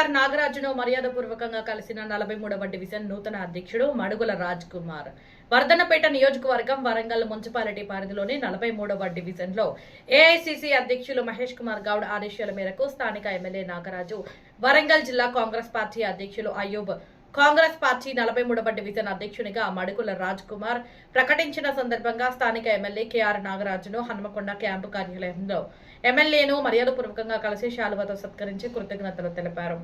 KR నాగరాజును మర్యాదపూర్వకంగా కలిసిన 43వ division నూతన అధ్యక్షుడు మడుగుల రాజ్ కుమార్. వర్ధనపేట నియోజకవర్గం వరంగల్ మున్సిపాలిటీ పరిధిలోని 43వ డివిజన్లో ఏఐసీసీ అధ్యక్షులు మహేష్ కుమార్ గౌడ్ ఆదేశాల మేరకు స్థానిక ఎమ్మెల్యే నాగరాజు, వరంగల్ జిల్లా కాంగ్రెస్ పార్టీ అధ్యక్షులు అయ్యూబ్, కాంగ్రెస్ పార్టీ 43వ డివిజన్ అధ్యక్షునిగా మడుగుల రాజ్ కుమార్ ప్రకటించిన సందర్భంగా స్థానిక ఎమ్మెల్యే కేఆర్ నాగరాజును హనుమకొండ క్యాంపు కార్యాలయంలో ఎమ్మెల్యేను మర్యాదపూర్వకంగా కలిసి శాలువతో సత్కరించి కృతజ్ఞతలు తెలిపారు.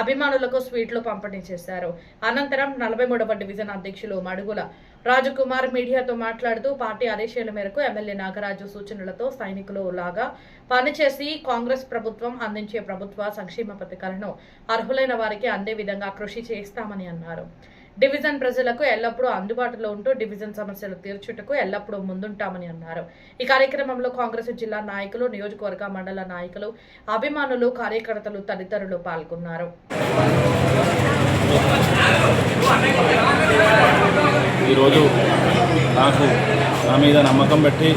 అభిమానులకు స్వీట్లు పంపిణీ చేశారు. అనంతరం 43వ డివిజన్ అధ్యక్షులు మడుగుల రాజకుమార్ మీడియాతో మాట్లాడుతూ పార్టీ ఆదేశాల మేరకు ఎమ్మెల్యే నాగరాజు సూచనలతో సైనికులు లాగా పనిచేసి కాంగ్రెస్ ప్రభుత్వం అందించే ప్రభుత్వ సంక్షేమ పథకాలను అర్హులైన వారికి అందే విధంగా కృషి చేస్తామని అన్నారు. డివిజన్ ప్రజలకు ఎల్లప్పుడూ అందుబాటులో ఉంటూ డివిజన్ సమస్యలు తీర్చుటకు ఎల్లప్పుడూ ముందుంటామని అన్నారు. ఈ కార్యక్రమంలో కాంగ్రెస్ జిల్లా నాయకులు, నియోజకవర్గ మండల నాయకులు, అభిమానులు, కార్యకర్తలు తదితరులు పాల్గొన్నారు. ఈరోజు నాకు నా మీద నమ్మకం పెట్టి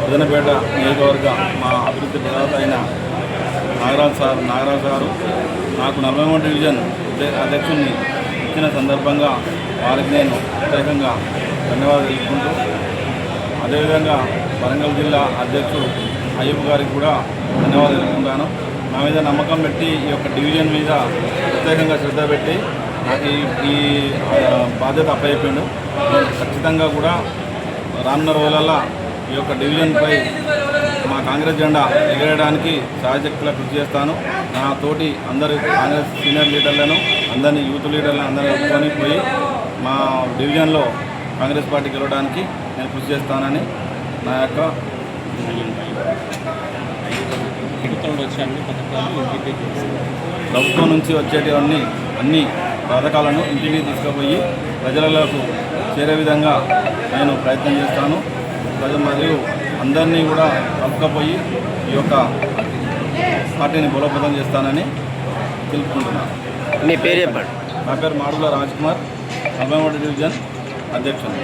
వర్ధనపేట నియోజకవర్గ మా అభివృద్ధి ప్రదాత అయిన నాగరాజు గారు నాకు 43వ డివిజన్ అధ్యక్షుడిని ఇచ్చిన సందర్భంగా వారికి నేను ప్రత్యేకంగా ధన్యవాదాలు తెలుపుకుంటూ, అదేవిధంగా వరంగల్ జిల్లా అధ్యక్షుడు అయ్యూబ్ గారికి కూడా ధన్యవాదాలు తెలుపుకుంటాను. నా మీద నమ్మకం పెట్టి ఈ యొక్క డివిజన్ మీద ప్రత్యేకంగా శ్రద్ధ పెట్టి నాకు ఈ బాధ్యత అప్పచెప్పిండు. నేను ఖచ్చితంగా కూడా రానున్న రోజులలో ఈ యొక్క డివిజన్పై మా కాంగ్రెస్ జెండా ఎగరేయడానికి సాయశక్తులా కృషి చేస్తాను. నా తోటి అందరు కాంగ్రెస్ సీనియర్ లీడర్లను, అందరినీ యూత్ లీడర్లను అందరినీ ఒప్పుకొని పోయి మా డివిజన్లో కాంగ్రెస్ పార్టీ గెలవడానికి నేను కృషి చేస్తానని నా యొక్క ప్రభుత్వం నుంచి వచ్చేటివన్నీ అన్ని పథకాలను ఇంటికి తీసుకుపోయి ప్రజలకు చేరే విధంగా నేను ప్రయత్నం చేస్తాను. మరియు అందరినీ కూడా కలుపుకపోయి ఈ యొక్క పార్టీని బలోపేతం చేస్తానని తెలుపుకుంటున్నాను. మీ పేరు చెప్పండి. నా పేరు మడుగుల రాజ్ కుమార్, 43వ డివిజన్ అధ్యక్షుడు.